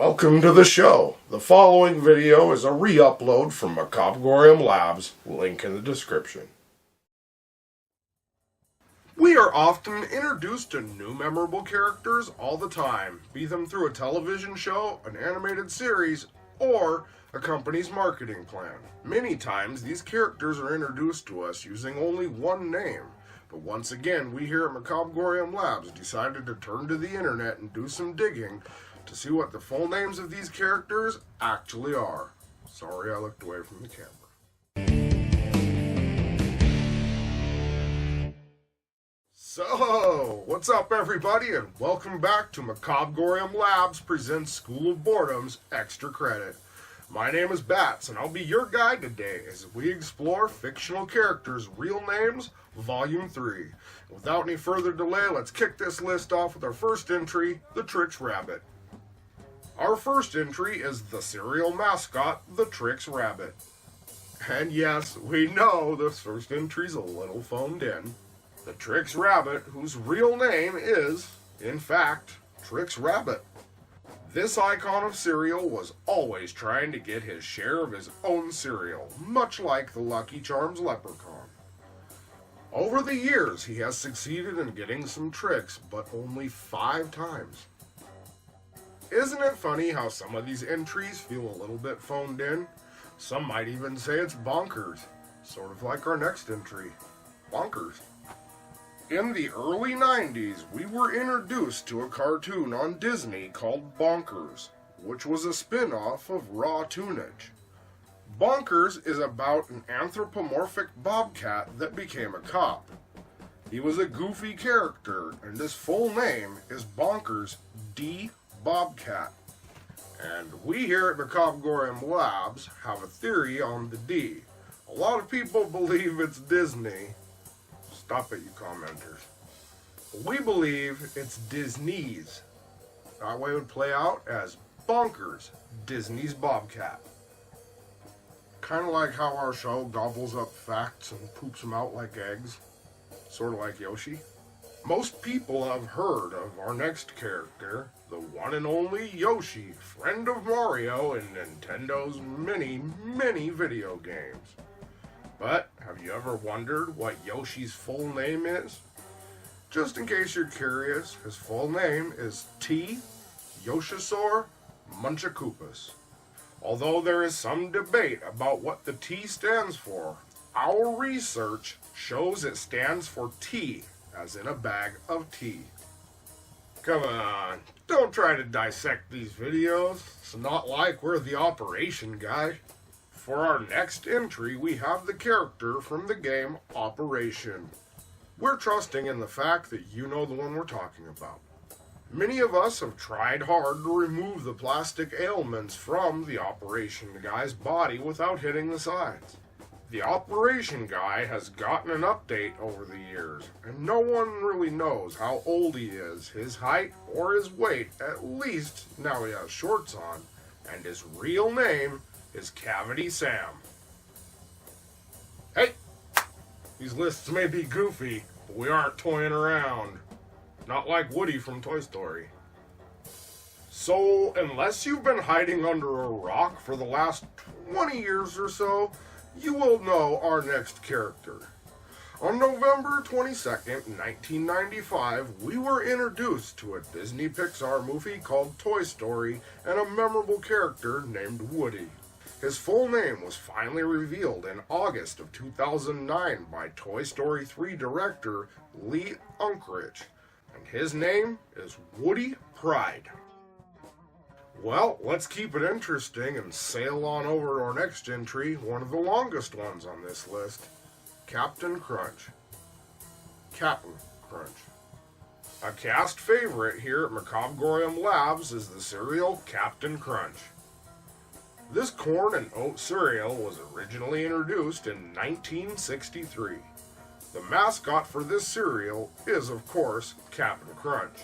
Welcome to the show. The following video is a re-upload from Macabre Labs, link in the description. We are often introduced to new memorable characters all the time, be them through a television show, an animated series, or a company's marketing plan. Many times these characters are introduced to us using only one name. But once again, we here at Macabre Labs decided to turn to the internet and do some digging to see what the full names of these characters actually are. Sorry I looked away from the camera. So, what's up everybody, and welcome back to Macabre Labs presents School of Boredom's Extra Credit. My name is Bats, and I'll be your guide today as we explore fictional characters' real names, Volume 3. Without any further delay, let's kick this list off with our first entry, the Trix Rabbit. Our first entry is the cereal mascot, the Trix Rabbit. And yes, we know this first entry's a little phoned in. The Trix Rabbit, whose real name is, in fact, Trix Rabbit. This icon of cereal was always trying to get his share of his own cereal, much like the Lucky Charms leprechaun. Over the years, he has succeeded in getting some tricks, but only 5 times. Isn't it funny how some of these entries feel a little bit phoned in? Some might even say it's bonkers, sort of like our next entry, Bonkers. In the early 90s, we were introduced to a cartoon on Disney called Bonkers, which was a spin-off of Raw Tunage. Bonkers is about an anthropomorphic bobcat that became a cop. He was a goofy character, and his full name is Bonkers D. Bobcat. And we here at Macabre Labs have a theory on the D. A lot of people believe it's Disney. Stop it, you commenters. We believe it's Disney's. That way it would play out as Bonkers, Disney's Bobcat. Kind of like how our show gobbles up facts and poops them out like eggs. Sort of like Yoshi. Most people have heard of our next character, the one and only Yoshi, friend of Mario in Nintendo's many video games. But have you ever wondered what Yoshi's full name is? Just in case you're curious, his full name is T. Yoshisaur Munchakoopas. Although there is some debate about what the T stands for, our research shows it stands for tea, as in a bag of tea. Come on, don't try to dissect these videos. It's not like we're the operation guy. For our next entry, we have the character from the game Operation. We're trusting in the fact that you know the one we're talking about. Many of us have tried hard to remove the plastic ailments from the Operation guy's body without hitting the sides. The Operation guy has gotten an update over the years, and no one really knows how old he is, his height, or his weight. At least now he has shorts on, and his real name is Cavity Sam. Hey, these lists may be goofy, but we aren't toying around. Not like Woody from Toy Story. So, unless you've been hiding under a rock for the last 20 years or so, you will know our next character. On November 22nd, 1995, we were introduced to a Disney Pixar movie called Toy Story and a memorable character named Woody. His full name was finally revealed in August of 2009 by Toy Story 3 director Lee Unkrich, and his name is Woody Pride. Well, let's keep it interesting and sail on over to our next entry, one of the longest ones on this list, Captain Crunch. Captain Crunch. A cast favorite here at Macabre Labs is the cereal Captain Crunch. This corn and oat cereal was originally introduced in 1963. The mascot for this cereal is, of course, Captain Crunch.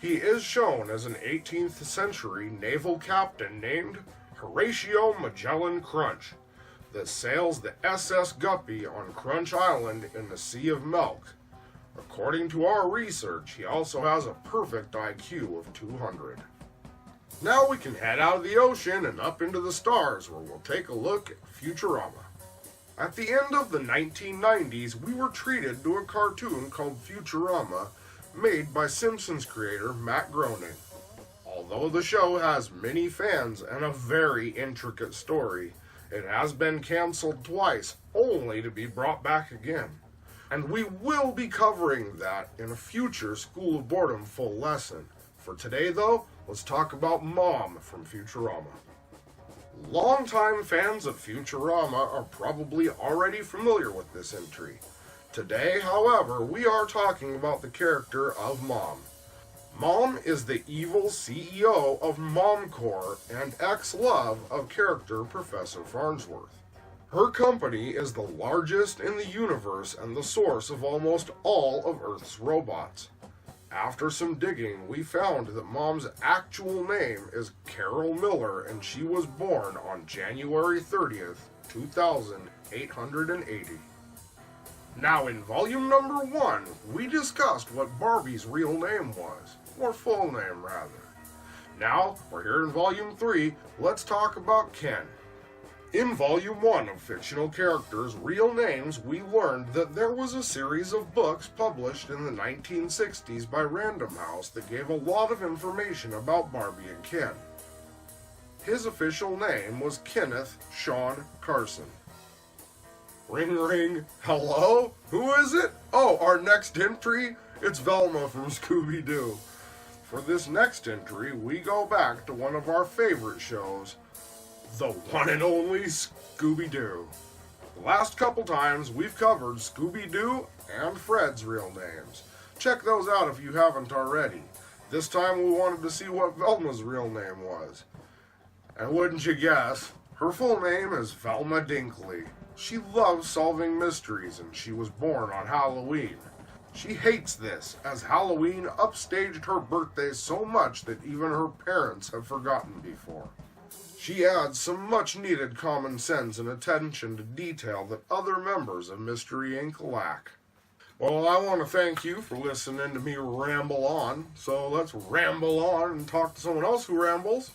He is shown as an 18th century naval captain named Horatio Magellan Crunch that sails the SS Guppy on Crunch Island in the Sea of Milk. According to our research, he also has a perfect IQ of 200. Now we can head out of the ocean and up into the stars, where we'll take a look at Futurama. At the end of the 1990s, we were treated to a cartoon called Futurama, made by Simpsons creator Matt Groening. Although the show has many fans and a very intricate story, it has been canceled twice, only to be brought back again. And we will be covering that in a future School of Boredom full lesson. For today, though, let's talk about Mom from Futurama. Longtime fans of Futurama are probably already familiar with this entry. Today, however, we are talking about the character of Mom. Mom is the evil CEO of MomCorp and ex-love of character Professor Farnsworth. Her company is the largest in the universe and the source of almost all of Earth's robots. After some digging, we found that Mom's actual name is Carol Miller, and she was born on January 30th, 2880. Now, in volume number 1, we discussed what Barbie's real name was, or full name rather. Now, we're here in volume 3, let's talk about Ken. In volume 1 of Fictional Characters, Real Names, we learned that there was a series of books published in the 1960s by Random House that gave a lot of information about Barbie and Ken. His official name was Kenneth Sean Carson. Ring ring, hello? Who is it? Oh, our next entry? It's Velma from Scooby-Doo. For this next entry, we go back to one of our favorite shows, the one and only Scooby-Doo. The last couple times we've covered Scooby-Doo and Fred's real names. Check those out if you haven't already. This time we wanted to see what Velma's real name was. And wouldn't you guess, her full name is Velma Dinkley. She loves solving mysteries, and she was born on Halloween. She hates this, as Halloween upstaged her birthday so much that even her parents have forgotten before. She adds some much-needed common sense and attention to detail that other members of Mystery Inc. lack. Well, I want to thank you for listening to me ramble on, so let's ramble on and talk to someone else who rambles.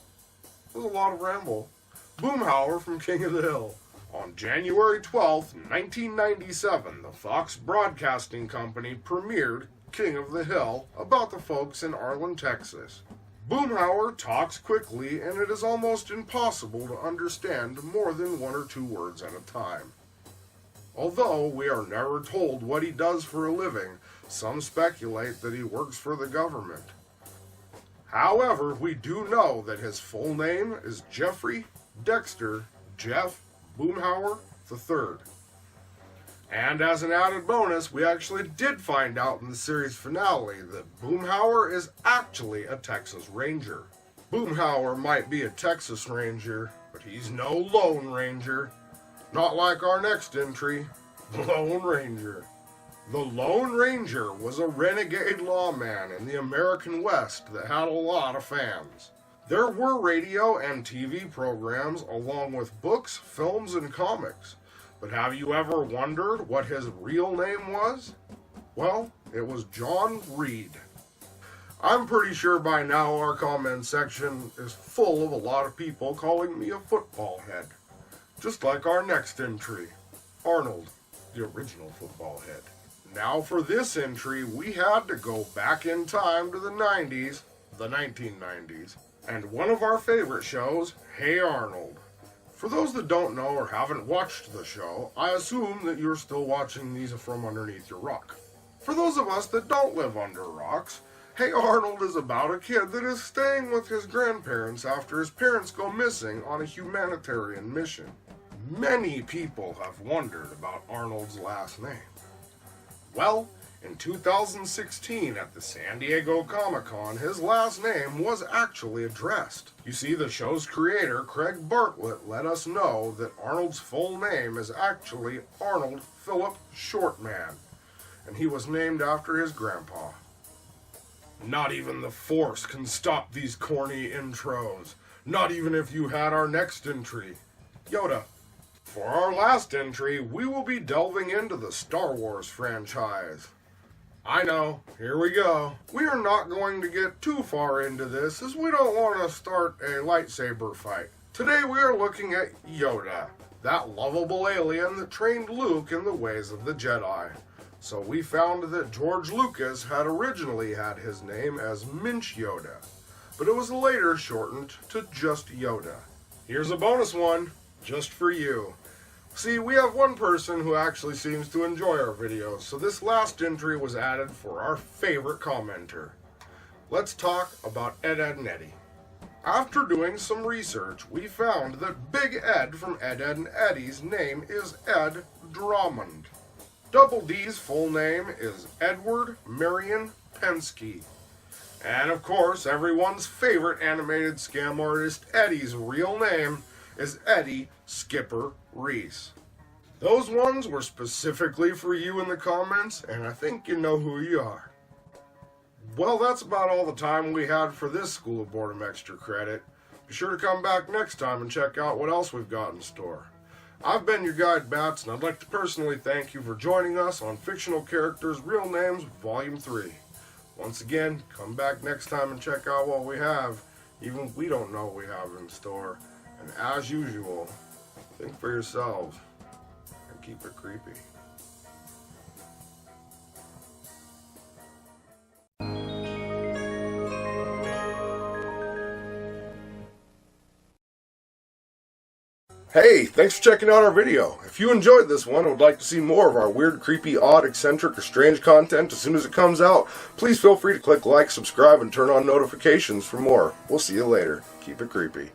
There's a lot of ramble. Boomhauer from King of the Hill. On January 12th, 1997, the Fox Broadcasting Company premiered King of the Hill about the folks in Arlen, Texas. Boomhauer talks quickly, and it is almost impossible to understand more than 1 or 2 words at a time. Although we are never told what he does for a living, some speculate that he works for the government. However, we do know that his full name is Jeffrey Dexter Jeff Boomhauer III. And as an added bonus, we actually did find out in the series finale that Boomhauer is actually a Texas Ranger. Boomhauer might be a Texas Ranger, but he's no Lone Ranger. Not like our next entry, Lone Ranger. The Lone Ranger was a renegade lawman in the American West that had a lot of fans. There were radio and TV programs along with books, films, and comics. But have you ever wondered what his real name was? Well, it was John Reed. I'm pretty sure by now our comment section is full of a lot of people calling me a football head. Just like our next entry, Arnold, the original football head. Now for this entry, we had to go back in time to the 90s, the 1990s, and one of our favorite shows, Hey Arnold. For those that don't know or haven't watched the show, I assume that you're still watching these from underneath your rock. For those of us that don't live under rocks, Hey Arnold is about a kid that is staying with his grandparents after his parents go missing on a humanitarian mission. Many people have wondered about Arnold's last name. Well, in 2016 at the San Diego Comic-Con, his last name was actually addressed. You see, the show's creator, Craig Bartlett, let us know that Arnold's full name is actually Arnold Philip Shortman, and he was named after his grandpa. Not even the Force can stop these corny intros. Not even if you had our next entry, Yoda. For our last entry, we will be delving into the Star Wars franchise. I know, here we go. We are not going to get too far into this as we don't want to start a lightsaber fight. Today we are looking at Yoda, that lovable alien that trained Luke in the ways of the Jedi. So we found that George Lucas had originally had his name as Minch Yoda, but it was later shortened to just Yoda. Here's a bonus one, just for you. See, we have one person who actually seems to enjoy our videos, so this last entry was added for our favorite commenter. Let's talk about Ed, Edd n Eddy. After doing some research, we found that Big Ed from Ed, Edd n Eddy's name is Ed Drummond. Double D's full name is Edward Marion Penske. And of course, everyone's favorite animated scam artist Eddie's real name is Eddie Skipper Reese. Those ones were specifically for you in the comments, and I think you know who you are. Well, that's about all the time we had for this School of Boredom Extra Credit. Be sure to come back next time and check out what else we've got in store. I've been your guide, Bats, and I'd like to personally thank you for joining us on Fictional Characters Real Names Volume 3. Once again, come back next time and check out what we have, even if we don't know what we have in store. And as usual, think for yourselves and keep it creepy. Hey, thanks for checking out our video. If you enjoyed this one and would like to see more of our weird, creepy, odd, eccentric, or strange content as soon as it comes out, please feel free to click like, subscribe, and turn on notifications for more. We'll see you later. Keep it creepy.